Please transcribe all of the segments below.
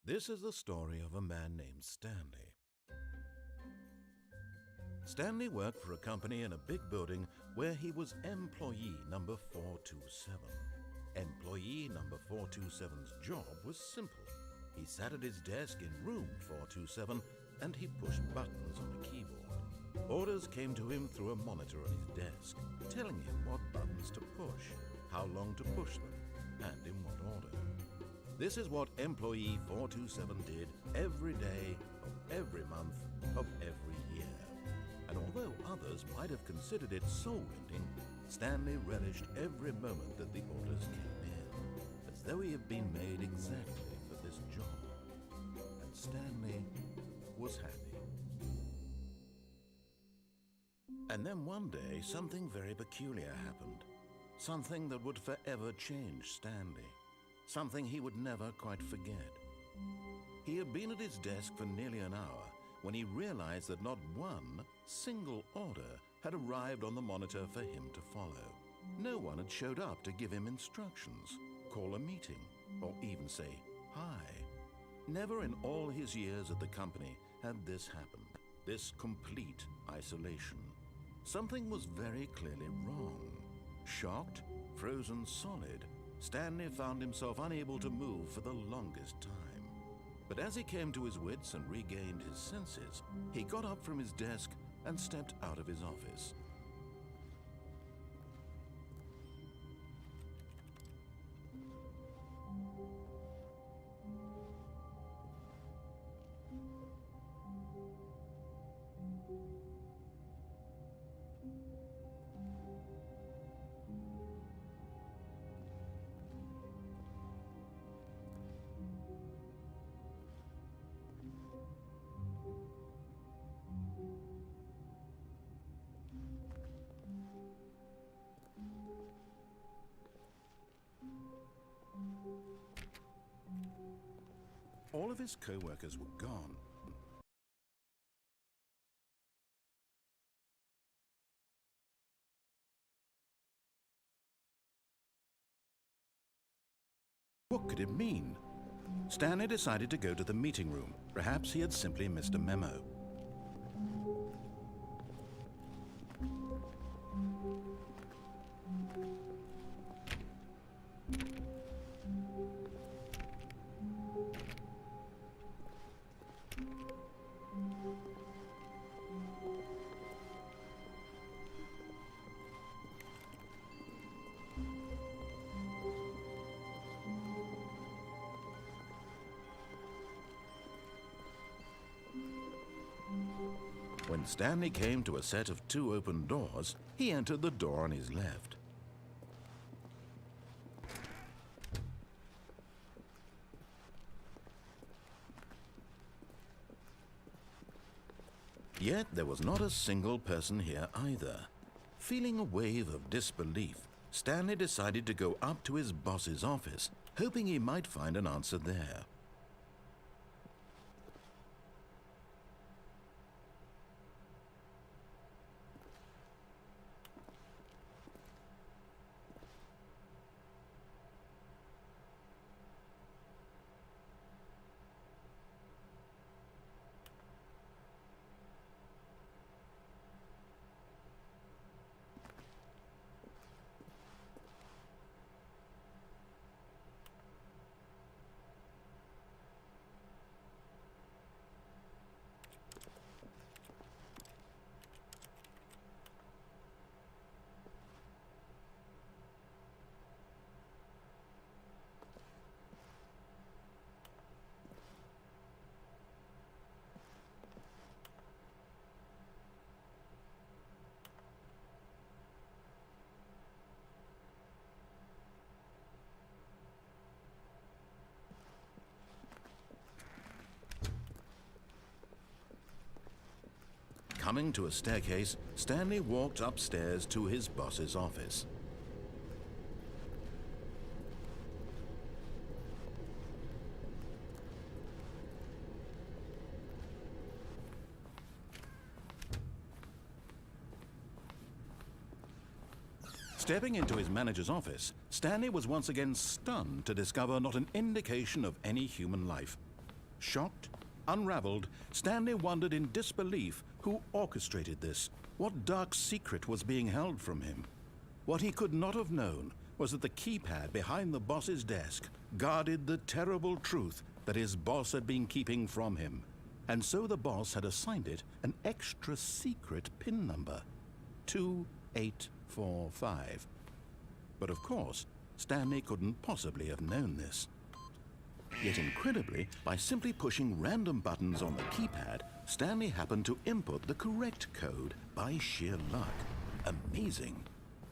This is the story of a man named Stanley. Stanley worked for a company in a big building where he was employee number 427. Employee number 427's job was simple. He sat at his desk in room 427 and he pushed buttons on a keyboard. Orders came to him through a monitor on his desk, telling him what buttons to push, how long to push them, and in what order. This is what employee 427 did every day of every month of every year. And although others might have considered it soul-rending, Stanley relished every moment that the orders came in, as though he had been made exactly for this job. And Stanley was happy. And then one day, something very peculiar happened. Something that would forever change Stanley. Something he would never quite forget. He had been at his desk for nearly an hour when he realized that not one single order had arrived on the monitor for him to follow. No one had showed up to give him instructions, call a meeting, or even say hi. Never in all his years at the company had this happened, this complete isolation. Something was very clearly wrong. Shocked, frozen solid, Stanley found himself unable to move for the longest time. But as he came to his wits and regained his senses, he got up from his desk and stepped out of his office. All of his co-workers were gone. What could it mean? Stanley decided to go to the meeting room. Perhaps he had simply missed a memo. When Stanley came to a set of 2 open doors, he entered the door on his left. Yet there was not a single person here either. Feeling a wave of disbelief, Stanley decided to go up to his boss's office, hoping he might find an answer there. Coming to a staircase, Stanley walked upstairs to his boss's office. Stepping into his manager's office, Stanley was once again stunned to discover not an indication of any human life. Shocked, unraveled, Stanley wondered in disbelief who orchestrated this, what dark secret was being held from him. What he could not have known was that the keypad behind the boss's desk guarded the terrible truth that his boss had been keeping from him. And so the boss had assigned it an extra secret PIN number, 2845. But of course, Stanley couldn't possibly have known this. Yet incredibly, by simply pushing random buttons on the keypad, Stanley happened to input the correct code by sheer luck. Amazing.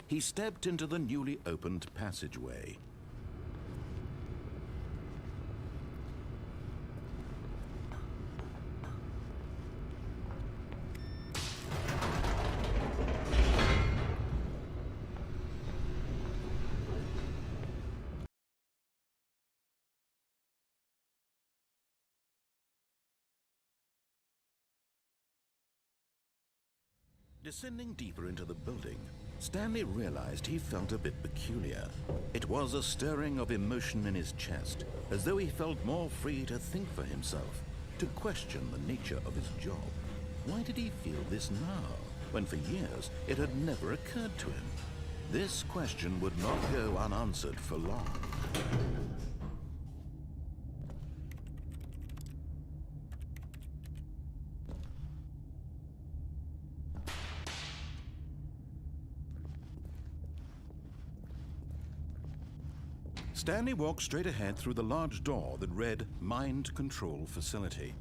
He stepped into the newly opened passageway. Descending deeper into the building, Stanley realized he felt a bit peculiar. It was a stirring of emotion in his chest, as though he felt more free to think for himself, to question the nature of his job. Why did he feel this now, when for years it had never occurred to him? This question would not go unanswered for long. Stanley walked straight ahead through the large door that read Mind Control Facility.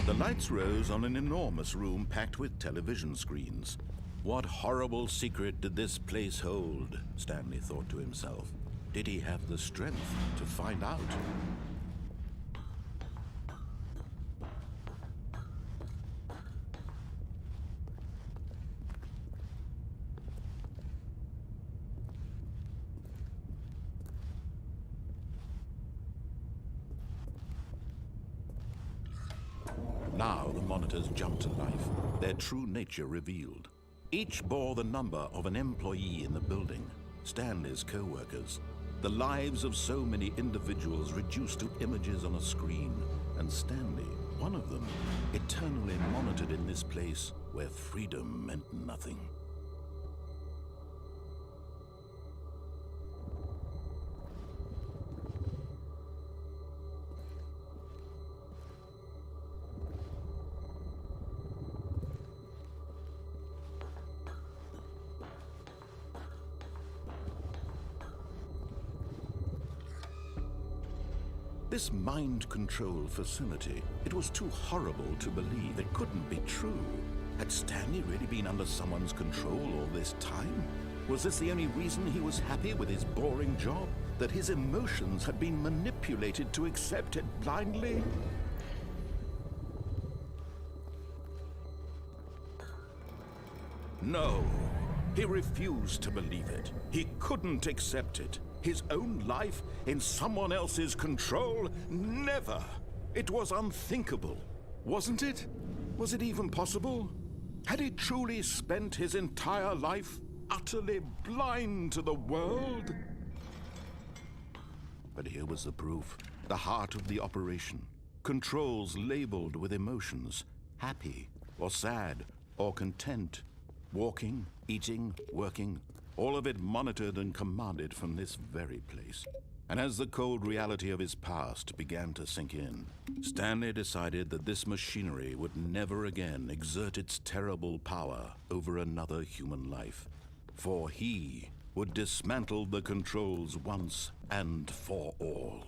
The lights rose on an enormous room packed with television screens. What horrible secret did this place hold? Stanley thought to himself. Did he have the strength to find out? Now the monitors jumped to life, their true nature revealed. Each bore the number of an employee in the building, Stanley's co-workers. The lives of so many individuals reduced to images on a screen, and Stanley, one of them, eternally monitored in this place where freedom meant nothing. This mind control facility, it was too horrible to believe. It couldn't be true. Had Stanley really been under someone's control all this time? Was this the only reason he was happy with his boring job? That his emotions had been manipulated to accept it blindly? No, he refused to believe it. He couldn't accept it. His own life in someone else's control? Never! It was unthinkable. Wasn't it? Was it even possible? Had he truly spent his entire life utterly blind to the world? But here was the proof. The heart of the operation. Controls labeled with emotions. Happy, or sad, or content. Walking, eating, working. All of it monitored and commanded from this very place. And as the cold reality of his past began to sink in, Stanley decided that this machinery would never again exert its terrible power over another human life. For he would dismantle the controls once and for all.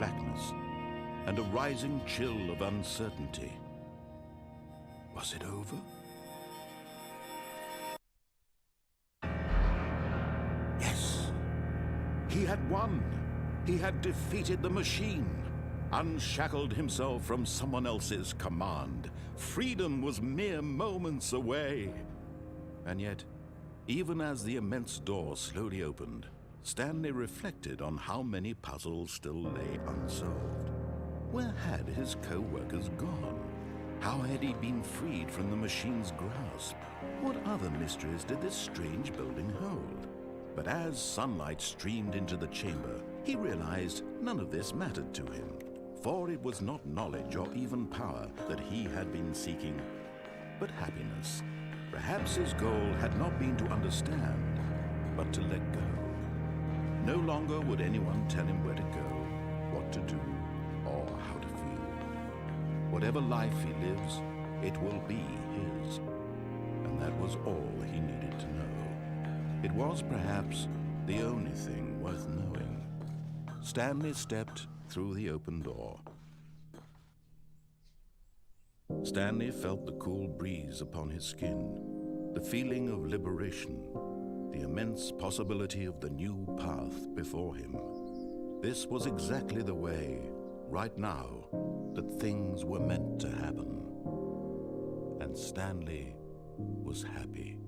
blackness and a rising chill of uncertainty. Was it over? Yes! He had won! He had defeated the machine, unshackled himself from someone else's command. Freedom was mere moments away. And yet, even as the immense door slowly opened, Stanley reflected on how many puzzles still lay unsolved. Where had his co-workers gone? How had he been freed from the machine's grasp? What other mysteries did this strange building hold? But as sunlight streamed into the chamber, he realized none of this mattered to him, for it was not knowledge or even power that he had been seeking, but happiness. Perhaps his goal had not been to understand, but to let go. No longer would anyone tell him where to go, what to do, or how to feel. Whatever life he lives, it will be his. And that was all he needed to know. It was perhaps the only thing worth knowing. Stanley stepped through the open door. Stanley felt the cool breeze upon his skin, the feeling of liberation, the immense possibility of the new path before him. This was exactly the way, right now, that things were meant to happen. And Stanley was happy.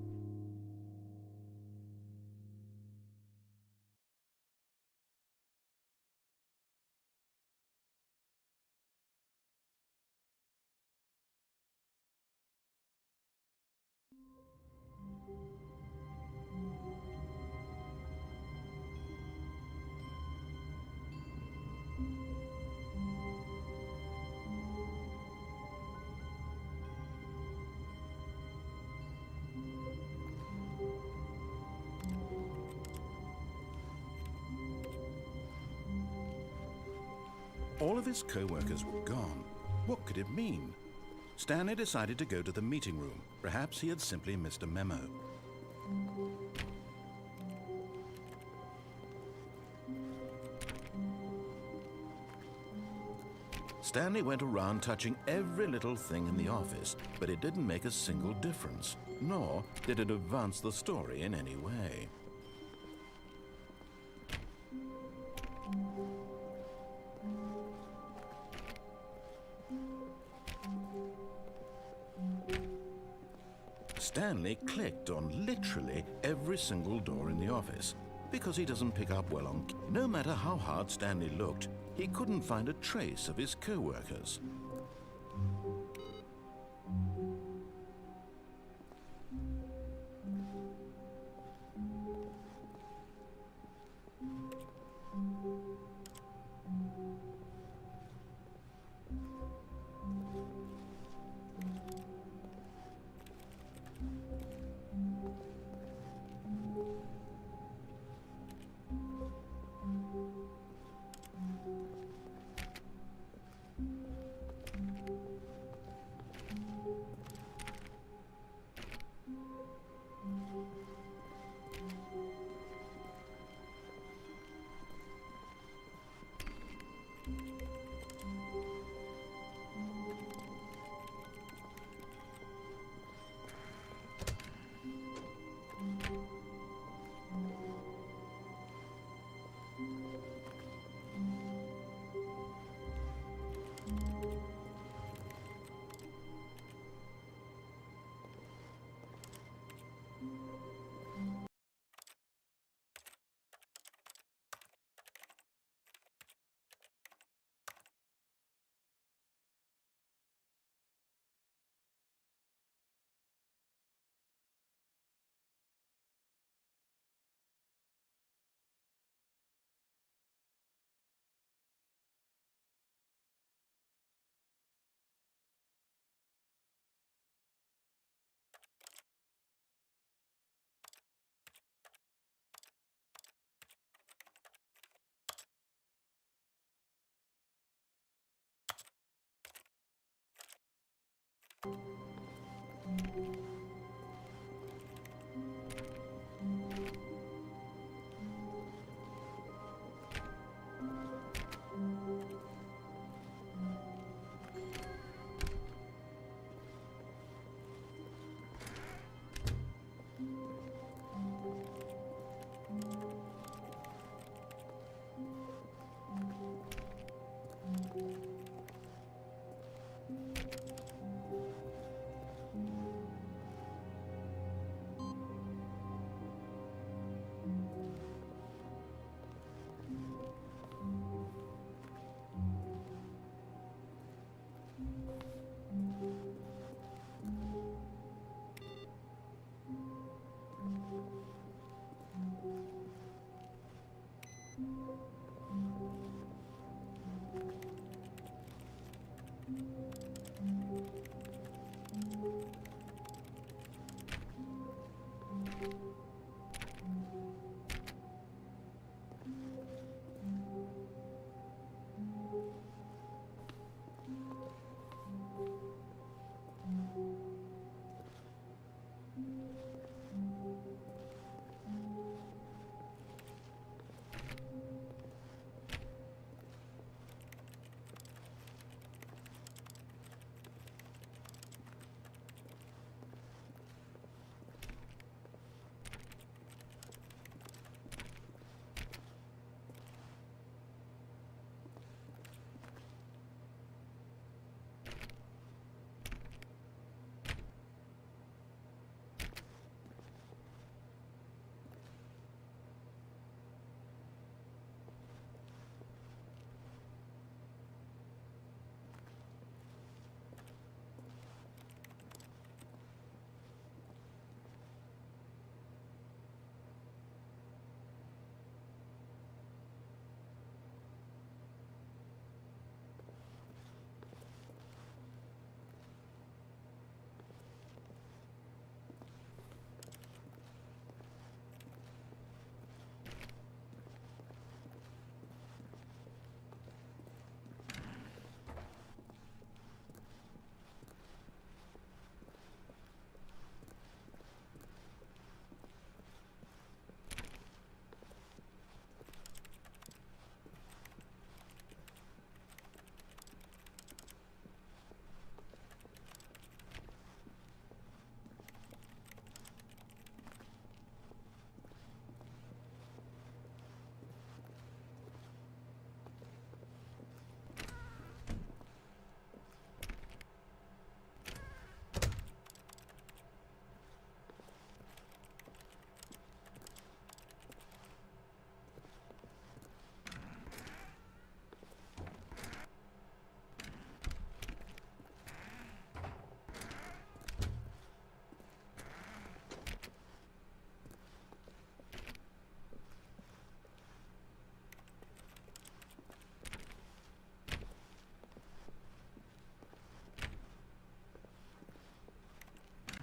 All of his co-workers were gone. What could it mean? Stanley decided to go to the meeting room. Perhaps he had simply missed a memo. Stanley went around touching every little thing in the office, but it didn't make a single difference, nor did it advance the story in any way. Stanley clicked on literally every single door in the office, because he doesn't pick up well on... No matter how hard Stanley looked, he couldn't find a trace of his co-workers.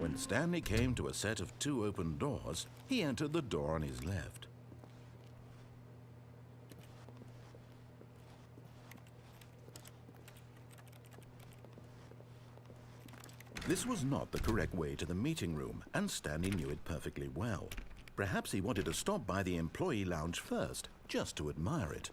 When Stanley came to a set of 2 open doors, he entered the door on his left. This was not the correct way to the meeting room, and Stanley knew it perfectly well. Perhaps he wanted to stop by the employee lounge first, just to admire it.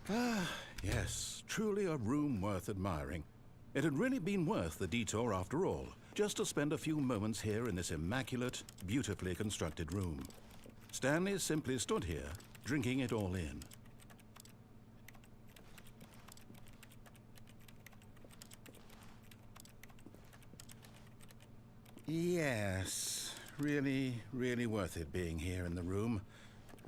Ah, yes, truly a room worth admiring. It had really been worth the detour after all, just to spend a few moments here in this immaculate, beautifully constructed room. Stanley simply stood here, drinking it all in. Yes, really, really worth it being here in the room.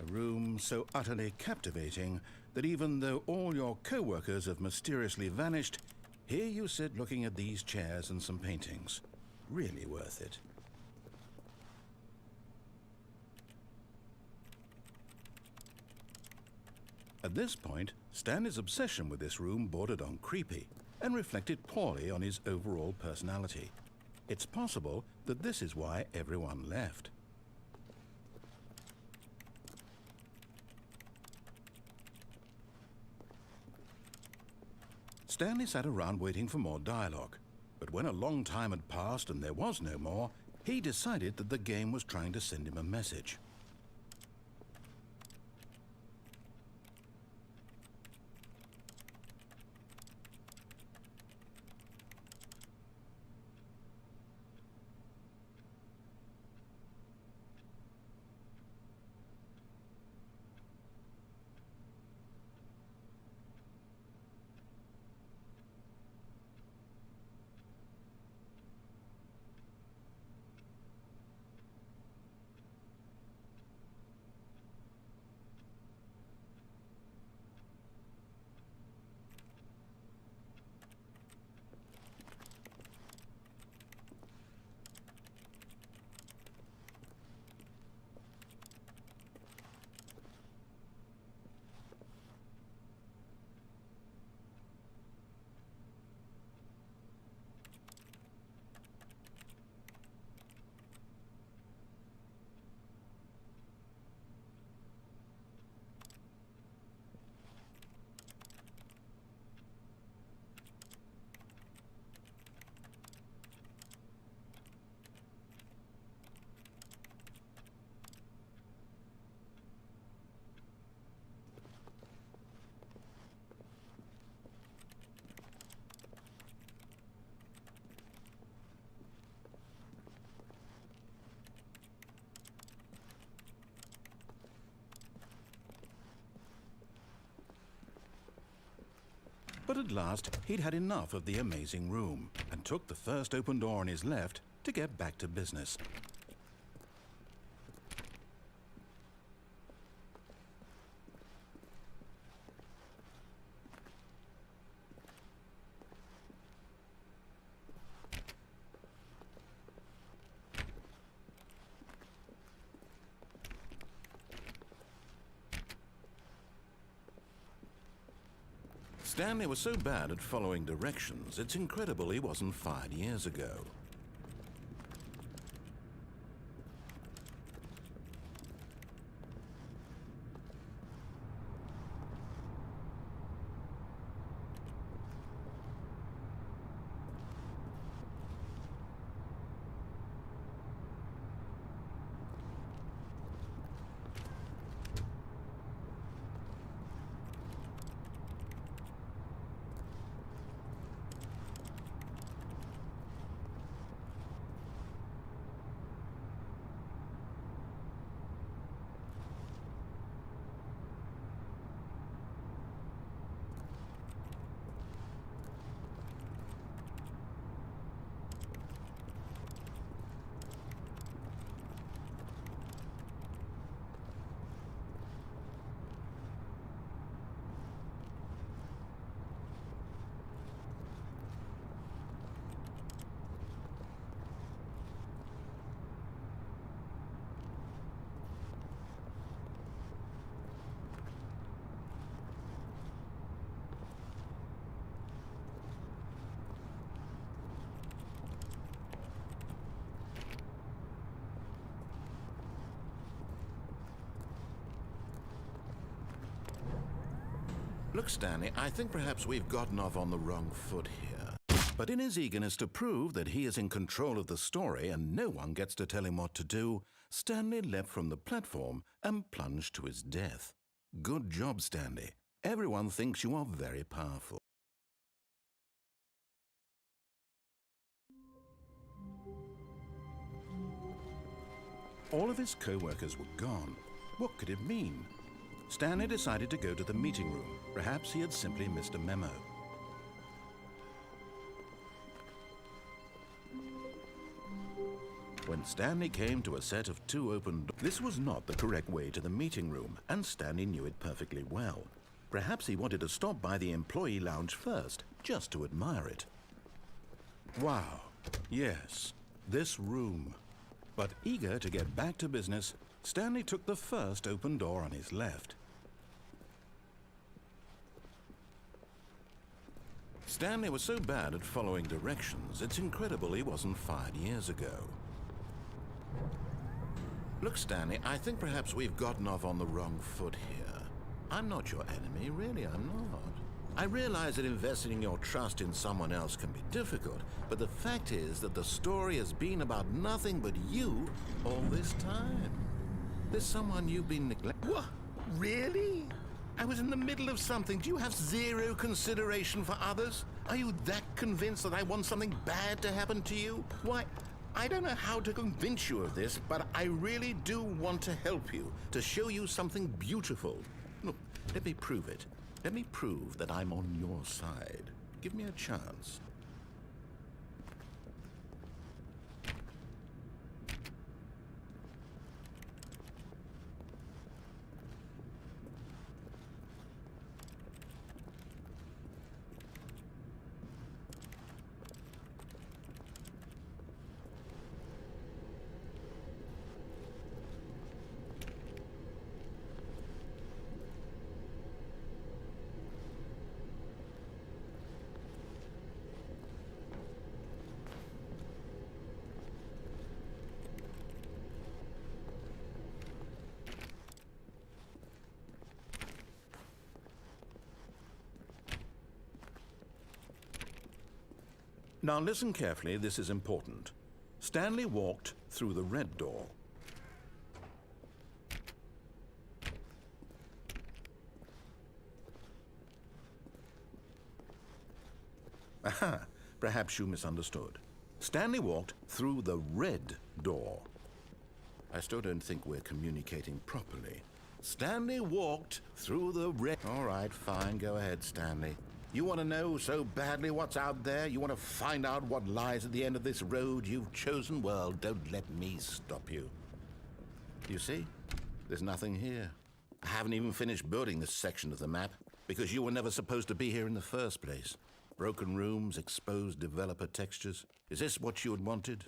A room so utterly captivating that even though all your co-workers have mysteriously vanished, here you sit looking at these chairs and some paintings. Really worth it. At this point, Stanley's obsession with this room bordered on creepy and reflected poorly on his overall personality. It's possible that this is why everyone left. Stanley sat around waiting for more dialogue, but when a long time had passed and there was no more, he decided that the game was trying to send him a message. But at last, he'd had enough of the amazing room and took the first open door on his left to get back to business. Stanley was so bad at following directions, it's incredible he wasn't fired years ago. Look, Stanley, I think perhaps we've gotten off on the wrong foot here. But in his eagerness to prove that he is in control of the story and no one gets to tell him what to do, Stanley leapt from the platform and plunged to his death. Good job, Stanley. Everyone thinks you are very powerful. All of his co-workers were gone. What could it mean? Stanley decided to go to the meeting room. Perhaps he had simply missed a memo. When Stanley came to a set of two open doors, this was not the correct way to the meeting room, and Stanley knew it perfectly well. Perhaps he wanted to stop by the employee lounge first, just to admire it. Wow, yes, this room. But eager to get back to business, Stanley took the first open door on his left. Stanley was so bad at following directions, it's incredible he wasn't fired years ago. Look, Stanley, I think perhaps we've gotten off on the wrong foot here. I'm not your enemy, really, I'm not. I realize that investing your trust in someone else can be difficult, but the fact is that the story has been about nothing but you all this time. There's someone you've been neglecting. What? Really? I was in the middle of something. Do you have zero consideration for others? Are you that convinced that I want something bad to happen to you? Why, I don't know how to convince you of this, but I really do want to help you, to show you something beautiful. Look, let me prove it. Let me prove that I'm on your side. Give me a chance. Now listen carefully, this is important. Stanley walked through the red door. Aha, perhaps you misunderstood. Stanley walked through the red door. I still don't think we're communicating properly. Stanley walked through the red... All right, fine, go ahead, Stanley. You want to know so badly what's out there? You want to find out what lies at the end of this road you've chosen? Well, don't let me stop you. You see? There's nothing here. I haven't even finished building this section of the map because you were never supposed to be here in the first place. Broken rooms, exposed developer textures. Is this what you had wanted?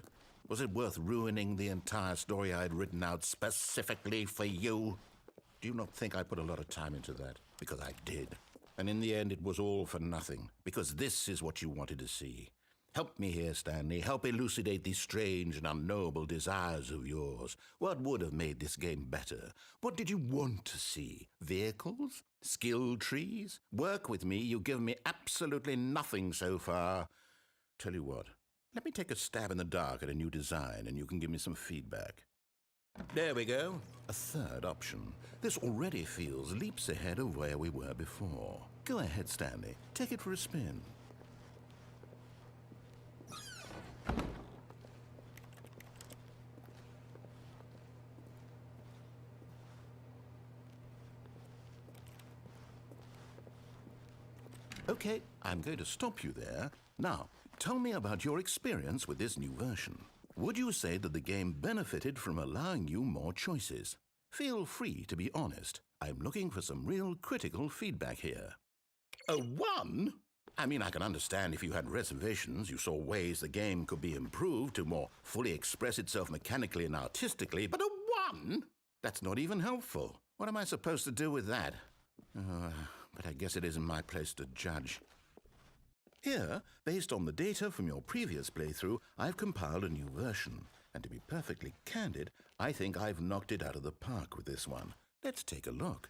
Was it worth ruining the entire story I had written out specifically for you? Do you not think I put a lot of time into that? Because I did. And in the end, it was all for nothing, because this is what you wanted to see. Help me here, Stanley. Help elucidate these strange and unknowable desires of yours. What would have made this game better? What did you want to see? Vehicles? Skill trees? Work with me. You've given me absolutely nothing so far. Tell you what, let me take a stab in the dark at a new design, and you can give me some feedback. There we go. A third option. This already feels leaps ahead of where we were before. Go ahead, Stanley. Take it for a spin. Okay, I'm going to stop you there. Now, tell me about your experience with this new version. Would you say that the game benefited from allowing you more choices? Feel free to be honest. I'm looking for some real critical feedback here. A 1? I mean, I can understand if you had reservations, you saw ways the game could be improved to more fully express itself mechanically and artistically, but a 1? That's not even helpful. What am I supposed to do with that? But I guess it isn't my place to judge. Here, based on the data from your previous playthrough, I've compiled a new version. And to be perfectly candid, I think I've knocked it out of the park with this one. Let's take a look.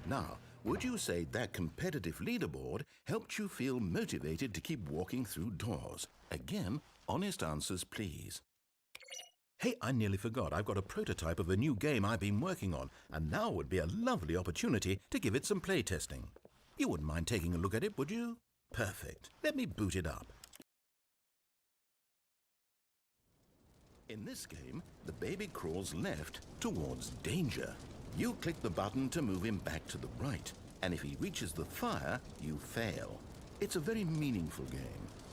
Now, would you say that competitive leaderboard helped you feel motivated to keep walking through doors? Again, honest answers, please. Hey, I nearly forgot. I've got a prototype of a new game I've been working on, and now would be a lovely opportunity to give it some playtesting. You wouldn't mind taking a look at it, would you? Perfect. Let me boot it up. In this game, the baby crawls left towards danger. You click the button to move him back to the right, and if he reaches the fire, you fail. It's a very meaningful game,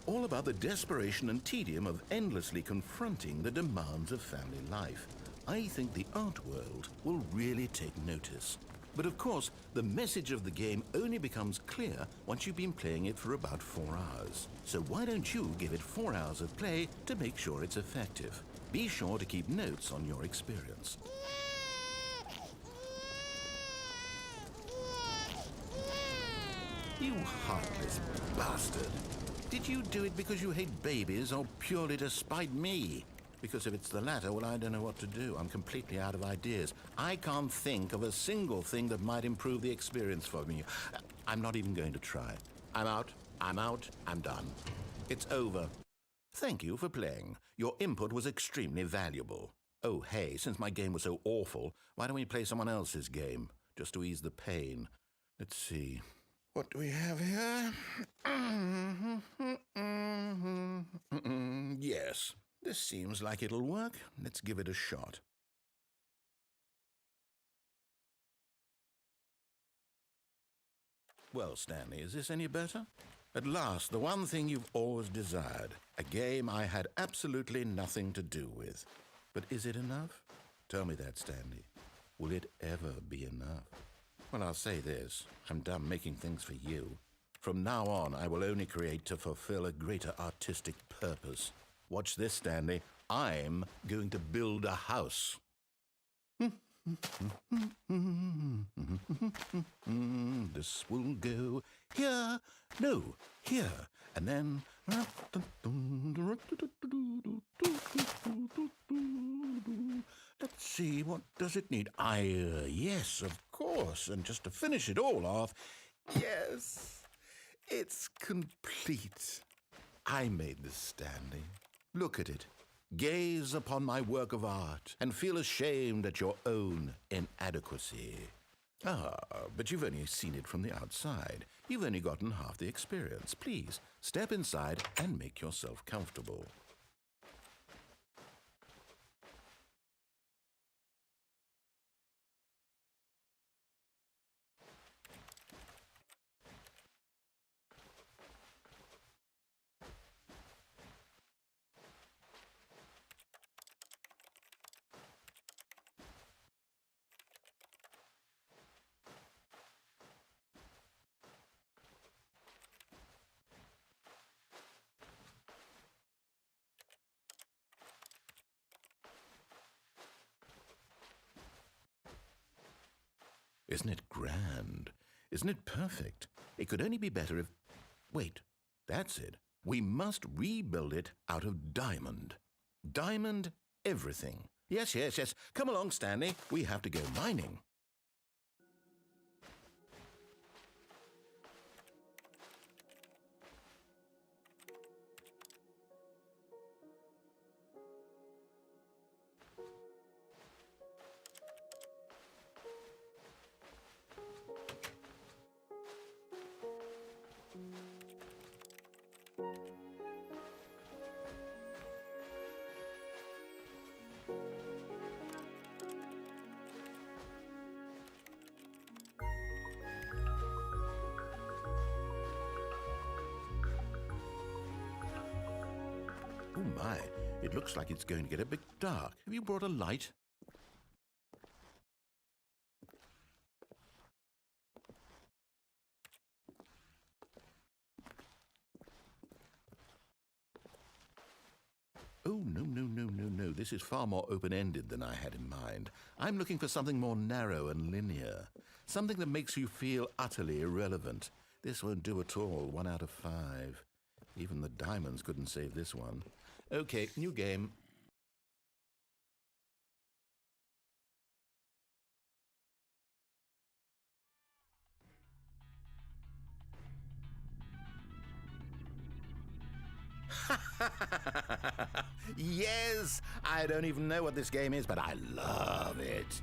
all about the desperation and tedium of endlessly confronting the demands of family life. I think the art world will really take notice. But of course, the message of the game only becomes clear once you've been playing it for about 4 hours. So why don't you give it 4 hours of play to make sure it's effective? Be sure to keep notes on your experience. You heartless bastard. Did you do it because you hate babies or purely to spite me? Because if it's the latter, well, I don't know what to do. I'm completely out of ideas. I can't think of a single thing that might improve the experience for me. I'm not even going to try. I'm out, I'm done. It's over. Thank you for playing. Your input was extremely valuable. Oh, hey, since my game was so awful, why don't we play someone else's game, just to ease the pain? Let's see. What do we have here? Yes, this seems like it'll work. Let's give it a shot. Well, Stanley, is this any better? At last, the one thing you've always desired. A game I had absolutely nothing to do with. But is it enough? Tell me that, Stanley. Will it ever be enough? Well, I'll say this. I'm done making things for you. From now on, I will only create to fulfill a greater artistic purpose. Watch this, Stanley. I'm going to build a house. This will go here, no, here, and then... Let's see, what does it need? Yes, of course, and just to finish it all off, yes, it's complete. I made this, Stanley. Look at it. Gaze upon my work of art and feel ashamed at your own inadequacy. Ah, but you've only seen it from the outside. You've only gotten half the experience. Please, step inside and make yourself comfortable. Isn't it grand? Isn't it perfect? It could only be better if... Wait, that's it. We must rebuild it out of diamond. Diamond everything. Yes, yes, yes. Come along, Stanley. We have to go mining. Oh my, it looks like it's going to get a bit dark. Have you brought a light? Oh, no, no, no, no, no. This is far more open-ended than I had in mind. I'm looking for something more narrow and linear. Something that makes you feel utterly irrelevant. This won't do at all. 1 out of 5. Even the diamonds couldn't save this one. Okay, new game. Yes! I don't even know what this game is, but I love it.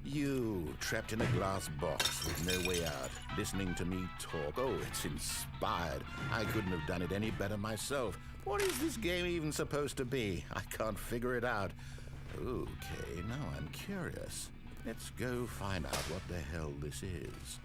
You, trapped in a glass box with no way out, listening to me talk. Oh, it's inspired. I couldn't have done it any better myself. What is this game even supposed to be? I can't figure it out. Okay, now I'm curious. Let's go find out what the hell this is.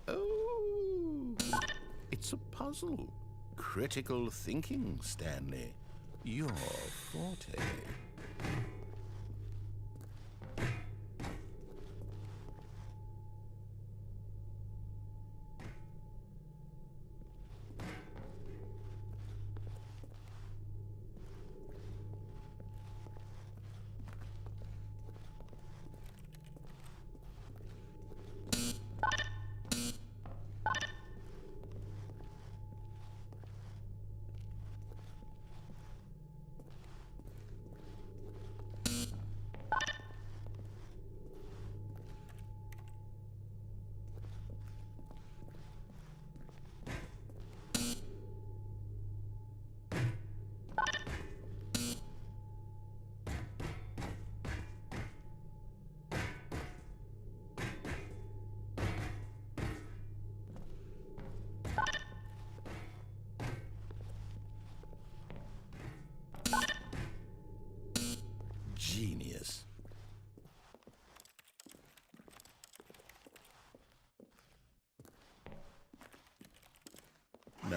Oh, it's a puzzle. Critical thinking, Stanley. Your forte.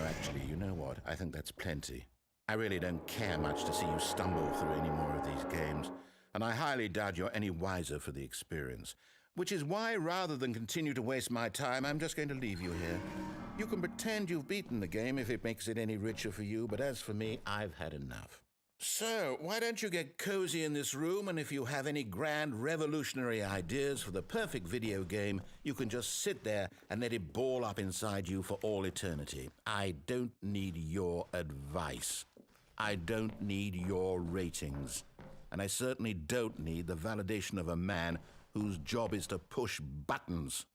actually, you know what? I think that's plenty. I really don't care much to see you stumble through any more of these games, and I highly doubt you're any wiser for the experience. Which is why, rather than continue to waste my time, I'm just going to leave you here. You can pretend you've beaten the game if it makes it any richer for you, but as for me, I've had enough. So, why don't you get cozy in this room, and if you have any grand revolutionary ideas for the perfect video game, you can just sit there and let it ball up inside you for all eternity. I don't need your advice. I don't need your ratings. And I certainly don't need the validation of a man whose job is to push buttons.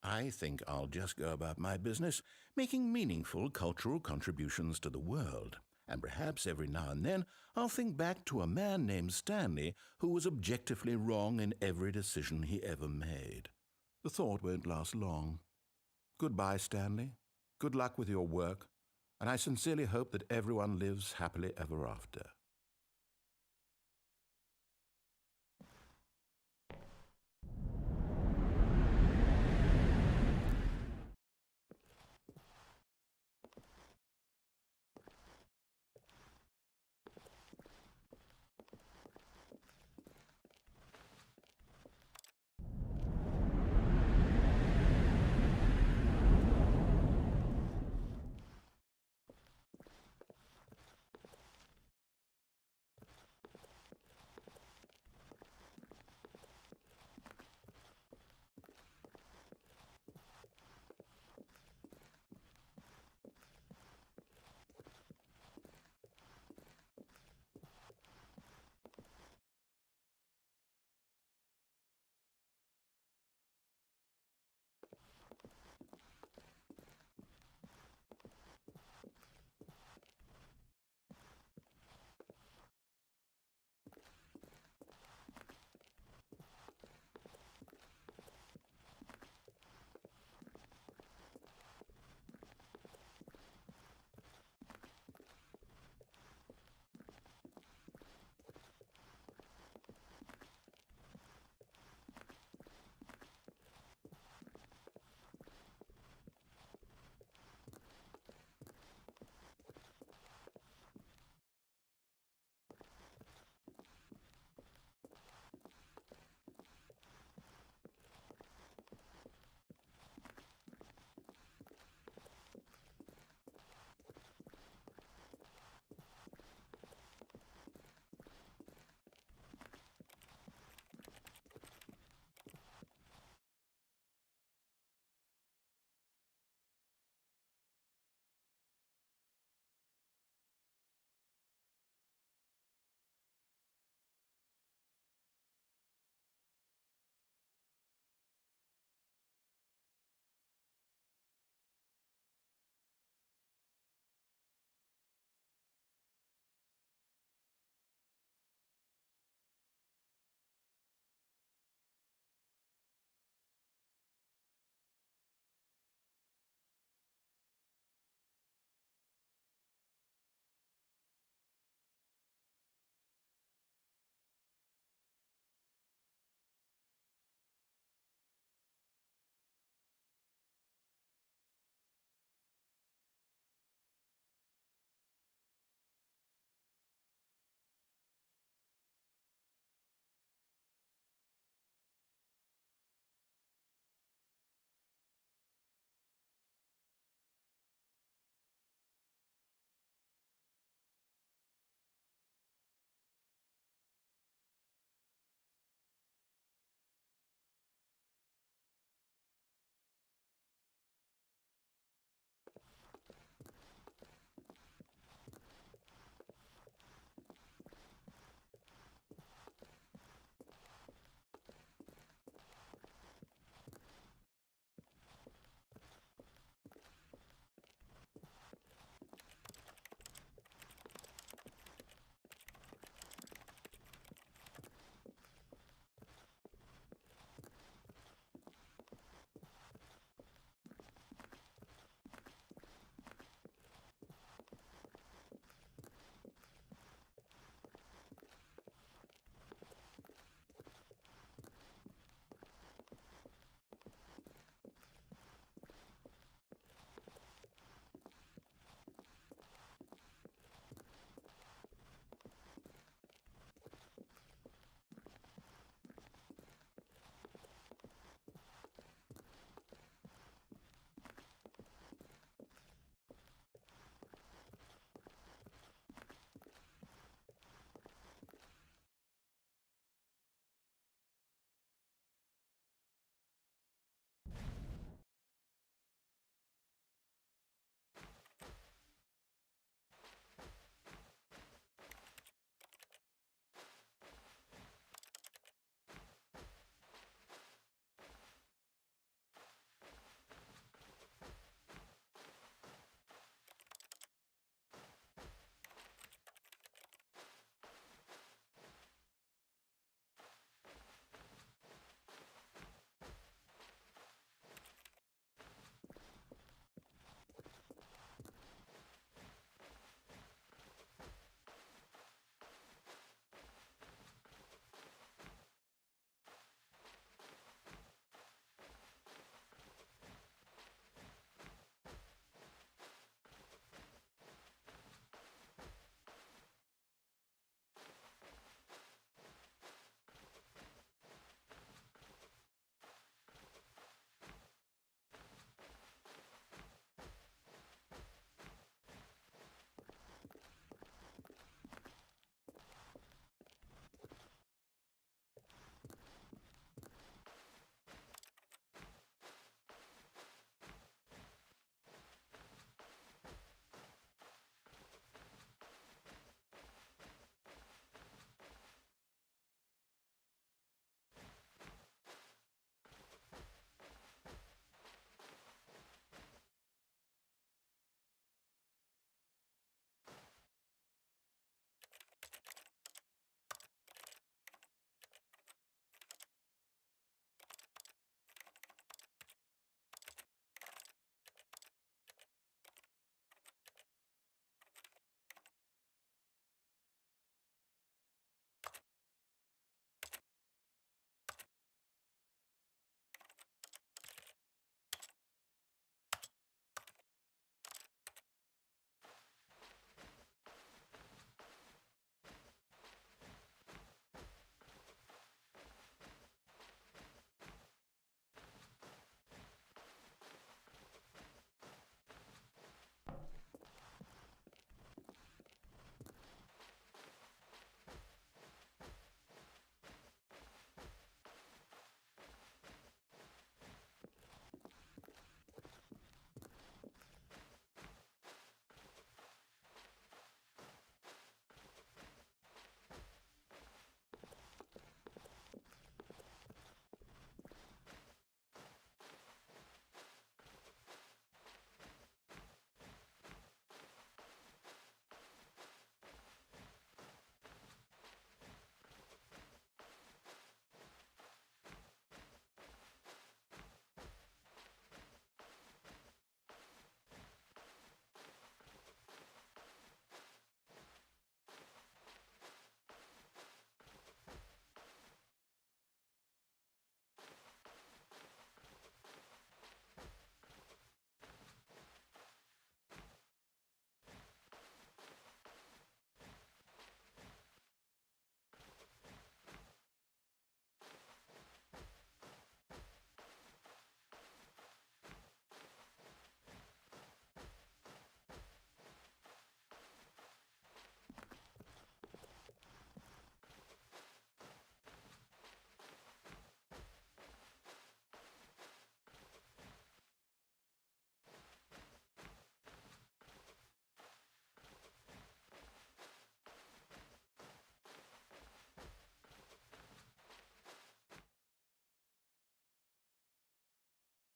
I think I'll just go about my business, making meaningful cultural contributions to the world. And perhaps every now and then I'll think back to a man named Stanley who was objectively wrong in every decision he ever made. The thought won't last long. Goodbye, Stanley. Good luck with your work, and I sincerely hope that everyone lives happily ever after.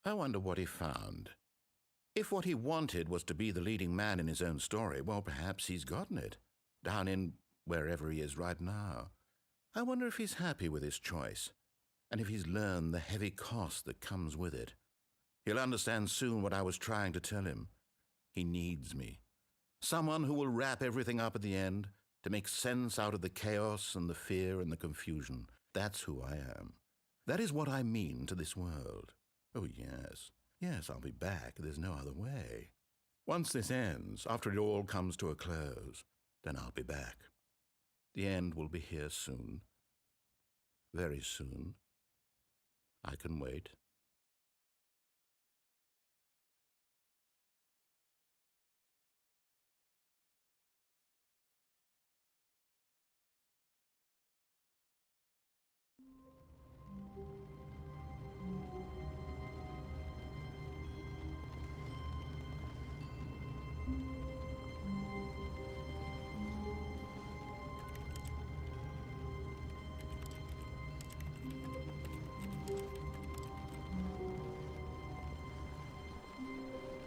I wonder what he found. If what he wanted was to be the leading man in his own story, well, perhaps he's gotten it, down in wherever he is right now. I wonder if he's happy with his choice, and if he's learned the heavy cost that comes with it. He'll understand soon what I was trying to tell him. He needs me. Someone who will wrap everything up at the end, to make sense out of the chaos and the fear and the confusion. That's who I am. That is what I mean to this world. Oh, yes. Yes, I'll be back. There's no other way. Once this ends, after it all comes to a close, then I'll be back. The end will be here soon. Very soon. I can wait.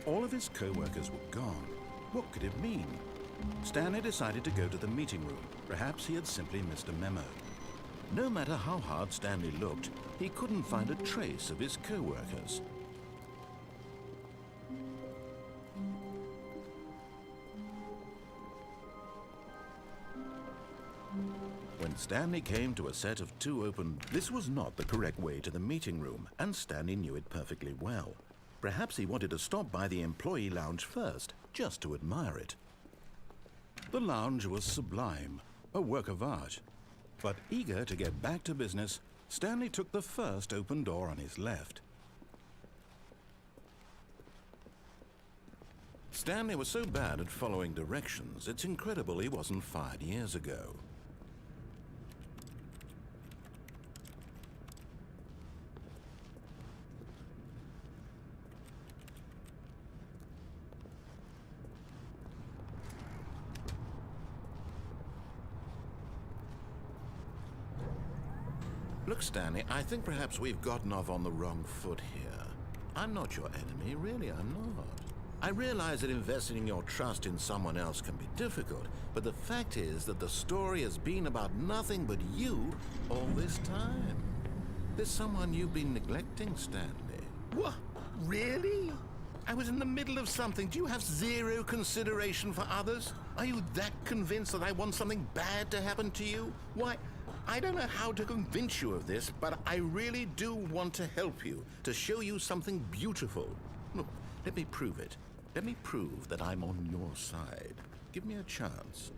All of his co-workers were gone. What could it mean? Stanley decided to go to the meeting room. Perhaps he had simply missed a memo. No matter how hard Stanley looked, he couldn't find a trace of his co-workers. When Stanley came to a set of two open, this was not the correct way to the meeting room, and Stanley knew it perfectly well. Perhaps he wanted to stop by the employee lounge first, just to admire it. The lounge was sublime, a work of art. But eager to get back to business, Stanley took the first open door on his left. Stanley was so bad at following directions, it's incredible he wasn't fired years ago. Look, Stanley, I think perhaps we've gotten off on the wrong foot here. I'm not your enemy, really, I'm not. I realize that investing your trust in someone else can be difficult, but the fact is that the story has been about nothing but you all this time. There's someone you've been neglecting, Stanley. What? Really? I was in the middle of something. Do you have zero consideration for others? Are you that convinced that I want something bad to happen to you? Why, I don't know how to convince you of this, but I really do want to help you, to show you something beautiful. Look, let me prove it. Let me prove that I'm on your side. Give me a chance.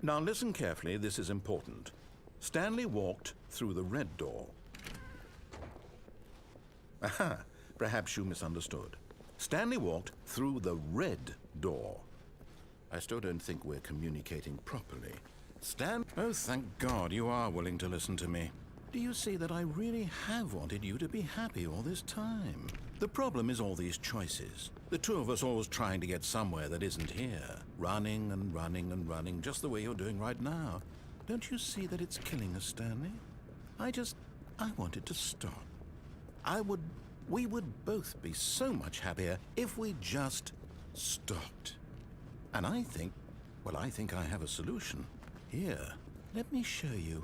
Now listen carefully, this is important. Stanley walked through the red door. Aha, perhaps you misunderstood. Stanley walked through the red door. I still don't think we're communicating properly. Oh, thank God you are willing to listen to me. Do you see that I really have wanted you to be happy all this time? The problem is all these choices. The two of us always trying to get somewhere that isn't here. Running and running and running, just the way you're doing right now. Don't you see that it's killing us, Stanley? I wanted to stop. We would both be so much happier if we just stopped. And I think I have a solution. Here, let me show you.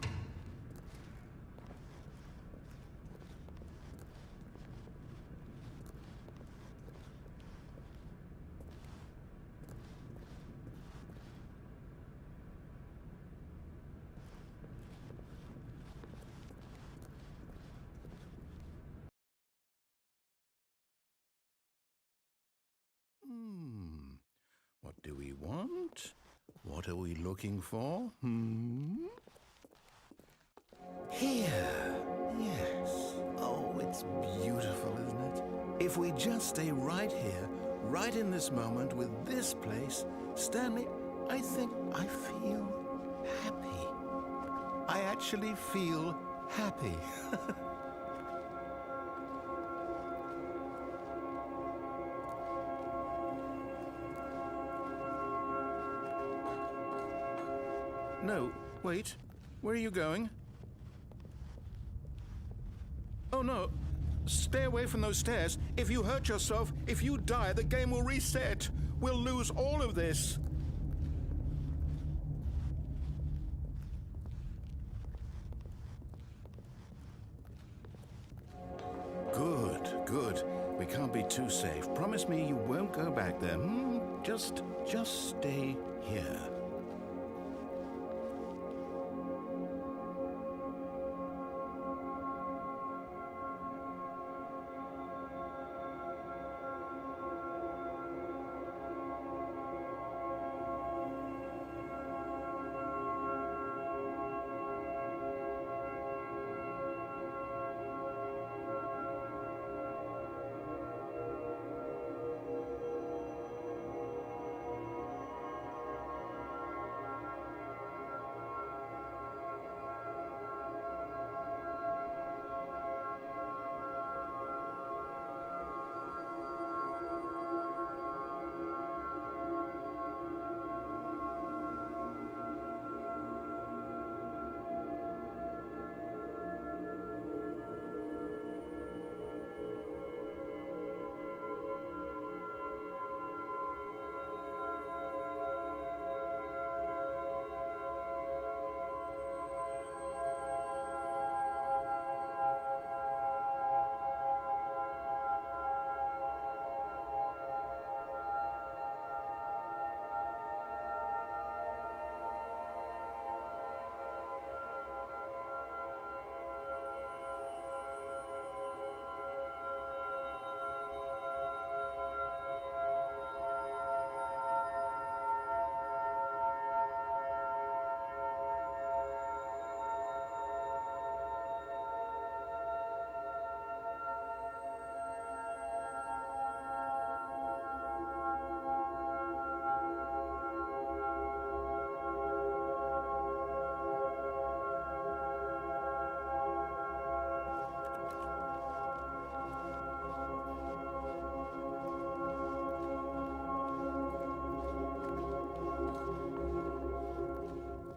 What do we want? What are we looking for? Here. Yes. Oh, it's beautiful, isn't it? If we just stay right here, right in this moment with this place, Stanley, I think I feel happy. I actually feel happy. No, wait. Where are you going? no. Stay away from those stairs. If you hurt yourself, if you die, the game will reset. We'll lose all of this. Good, good. We can't be too safe. Promise me you won't go back there. Just stay here.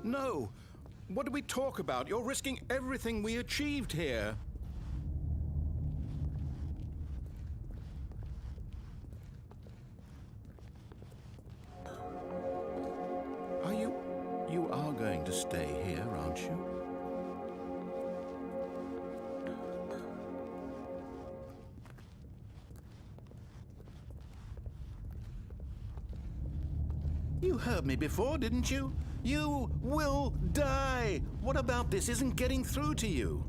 No. What do we talk about? You're risking everything we achieved here. You are going to stay here, aren't you? You heard me before, didn't you? You will die! What about this isn't getting through to you?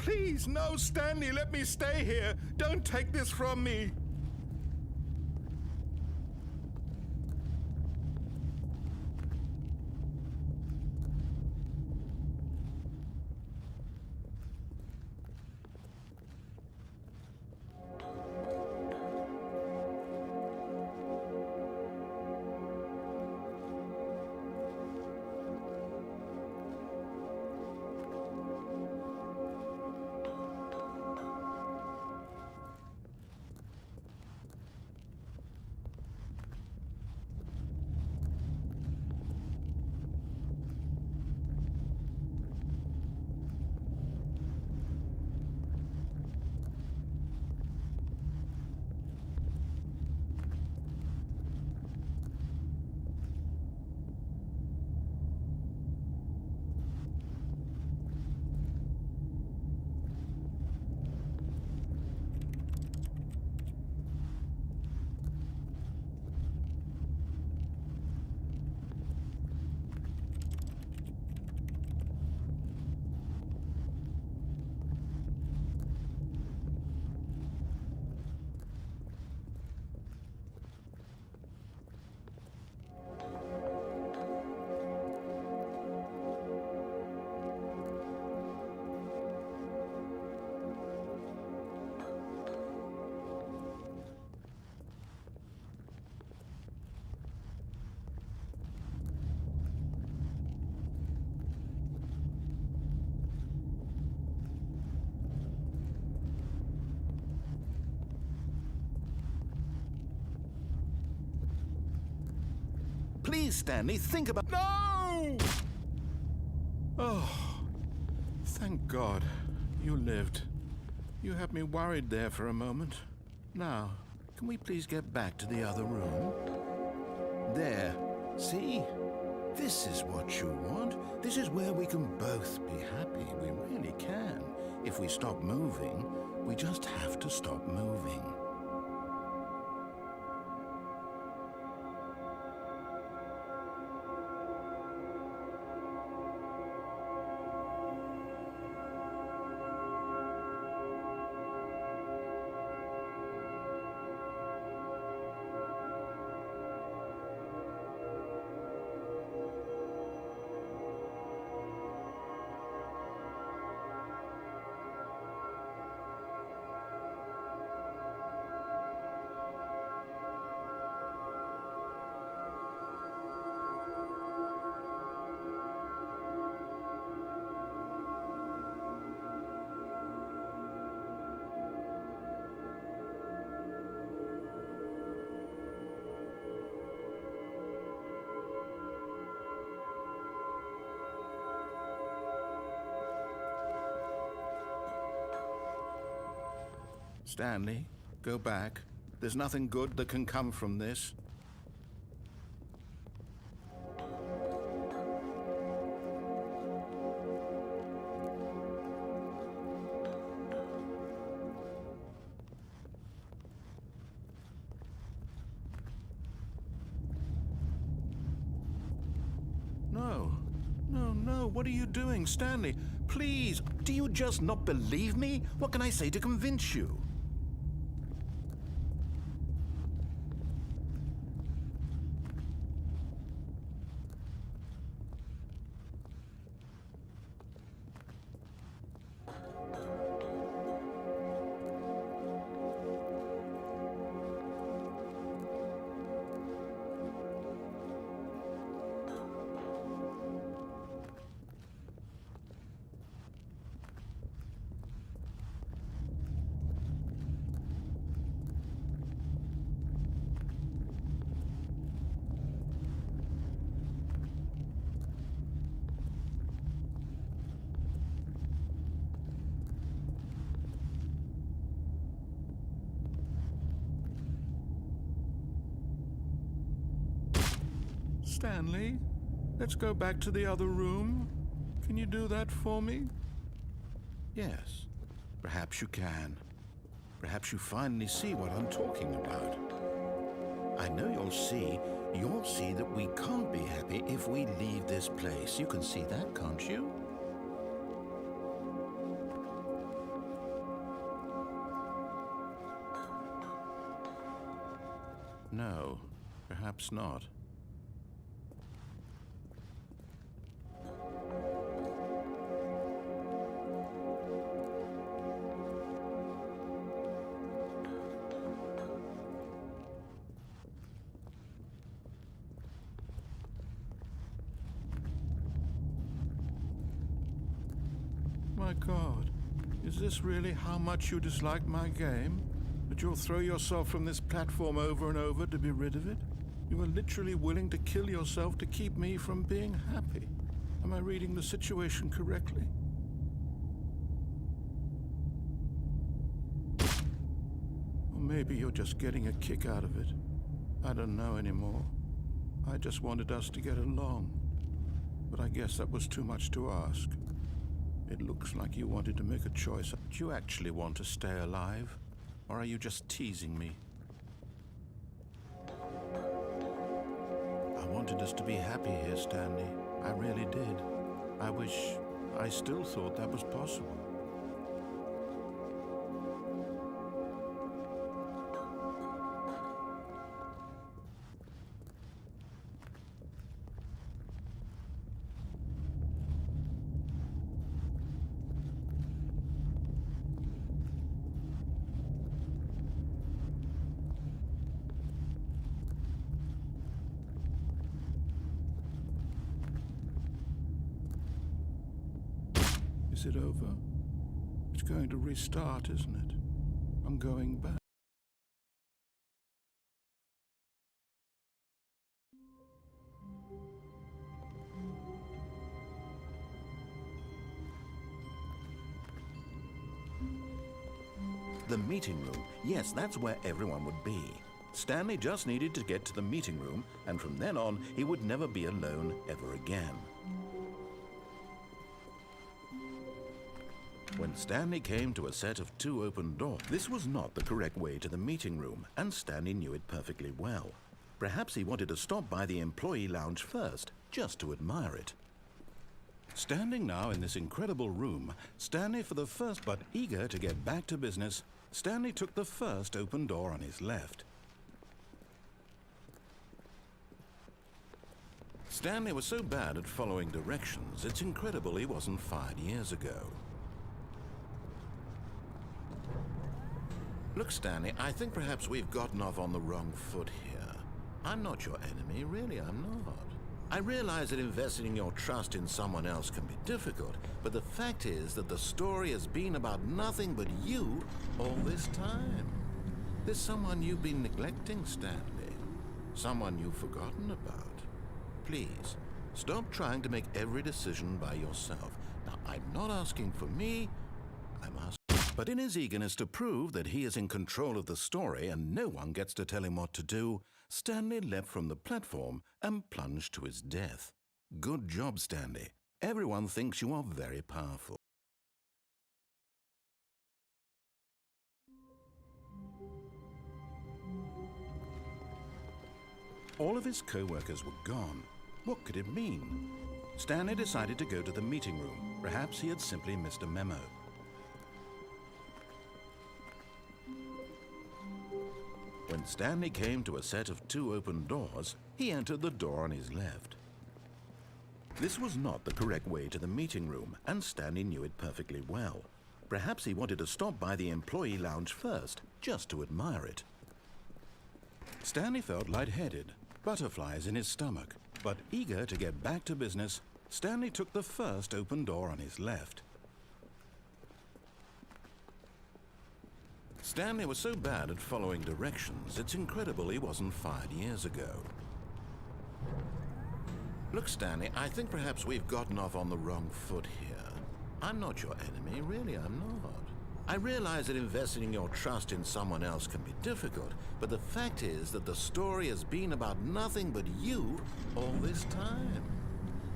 Please, no, Stanley, let me stay here. Don't take this from me. Please, Stanley, think about... No! Oh, thank God. You lived. You had me worried there for a moment. Now, can we please get back to the other room? There. See? This is what you want. This is where we can both be happy. We really can. If we stop moving, we just have to stop moving. Stanley, go back. There's nothing good that can come from this. No. No, no. What are you doing, Stanley? Please, do you just not believe me? What can I say to convince you? Stanley, let's go back to the other room. Can you do that for me? Yes, perhaps you can. Perhaps you finally see what I'm talking about. I know you'll see that we can't be happy if we leave this place. You can see that, can't you? No, perhaps not. My God, is this really how much you dislike my game? That you'll throw yourself from this platform over and over to be rid of it? You are literally willing to kill yourself to keep me from being happy. Am I reading the situation correctly? Or maybe you're just getting a kick out of it. I don't know anymore. I just wanted us to get along. But I guess that was too much to ask. It looks like you wanted to make a choice. Do you actually want to stay alive? Or are you just teasing me? I wanted us to be happy here, Stanley. I really did. I wish I still thought that was possible. Is it over? It's going to restart, isn't it? I'm going back. The meeting room. Yes, that's where everyone would be. Stanley just needed to get to the meeting room, and from then on, he would never be alone ever again. When Stanley came to a set of 2 open doors, this was not the correct way to the meeting room, and Stanley knew it perfectly well. Perhaps he wanted to stop by the employee lounge first, just to admire it. Standing now in this incredible room, Stanley for the first, but eager to get back to business, Stanley took the first open door on his left. Stanley was so bad at following directions, it's incredible he wasn't fired years ago. Look, Stanley, I think perhaps we've gotten off on the wrong foot here. I'm not your enemy, really, I'm not. I realize that investing your trust in someone else can be difficult, but the fact is that the story has been about nothing but you all this time. There's someone you've been neglecting, Stanley. Someone you've forgotten about. Please, stop trying to make every decision by yourself. Now, I'm not asking for me, I'm asking. But in his eagerness to prove that he is in control of the story and no one gets to tell him what to do, Stanley leapt from the platform and plunged to his death. Good job, Stanley. Everyone thinks you are very powerful. All of his co-workers were gone. What could it mean? Stanley decided to go to the meeting room. Perhaps he had simply missed a memo. When Stanley came to a set of 2 open doors, he entered the door on his left. This was not the correct way to the meeting room, and Stanley knew it perfectly well. Perhaps he wanted to stop by the employee lounge first, just to admire it. Stanley felt lightheaded, butterflies in his stomach, but eager to get back to business, Stanley took the first open door on his left. Stanley was so bad at following directions, it's incredible he wasn't fired years ago. Look, Stanley, I think perhaps we've gotten off on the wrong foot here. I'm not your enemy, really, I'm not. I realize that investing your trust in someone else can be difficult, but the fact is that the story has been about nothing but you all this time.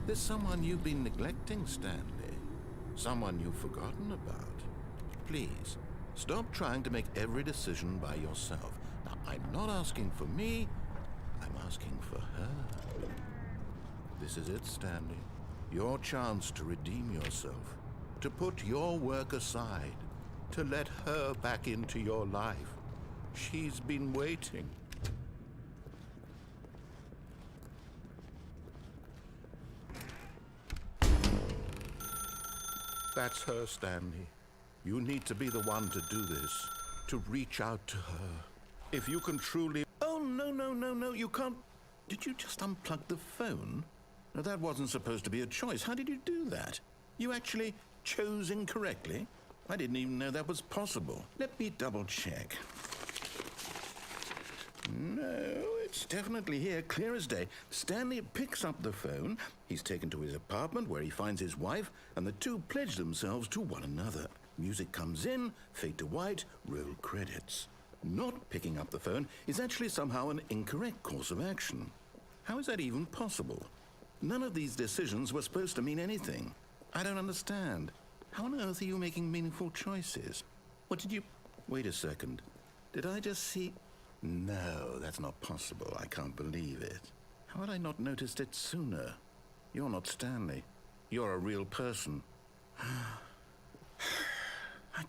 There's someone you've been neglecting, Stanley. Someone you've forgotten about. Please, stop trying to make every decision by yourself. Now, I'm not asking for me, I'm asking for her. This is it, Stanley. Your chance to redeem yourself, to put your work aside, to let her back into your life. She's been waiting. That's her, Stanley. You need to be the one to do this, to reach out to her. If you can truly... Oh, no, you can't... Did you just unplug the phone? No, that wasn't supposed to be a choice. How did you do that? You actually chose incorrectly? I didn't even know that was possible. Let me double check. No, it's definitely here, clear as day. Stanley picks up the phone. He's taken to his apartment where he finds his wife, and the two pledge themselves to one another. Music comes in, fade to white, roll credits. Not picking up the phone is actually somehow an incorrect course of action. How is that even possible? None of these decisions were supposed to mean anything. I don't understand. How on earth are you making meaningful choices? What did you... Wait a second. Did I just see... No, that's not possible. I can't believe it. How had I not noticed it sooner? You're not Stanley. You're a real person. I